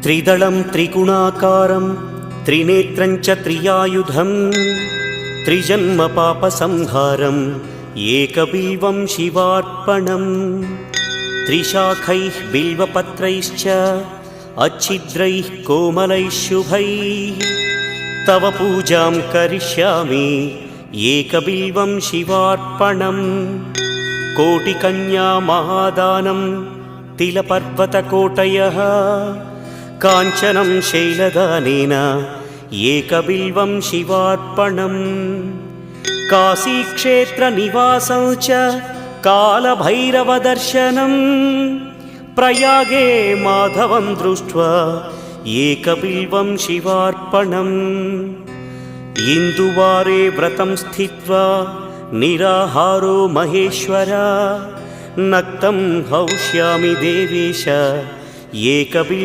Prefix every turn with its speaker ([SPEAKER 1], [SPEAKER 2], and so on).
[SPEAKER 1] त्रिदलं त्रिगुणाकारं त्रिनेत्रं च त्रियायुधं त्रिजन्म पापसंहारम् एकबिल्वं शिवार्पणम् त्रिशाखैः बिल्वपत्रैश्च अच्छिद्रैः कोमलैः शुभैः तव पूजां करिष्यामि एकबिल्वं शिवार्पणम् कोटिकन्या महादानं तिलपर्वतकोटयः काञ्चनं शैलदानेन एकबिल्वं शिवार्पणम् काशीक्षेत्रनिवासं च कालभैरवदर्शनं प्रयागे माधवं दृष्ट्वा एकबिल्वं शिवार्पणम् इन्दुवारे व्रतं स्थित्वा निराहारो महेश्वर नक्तं हौष्यामि देवेश एकबिल्वम्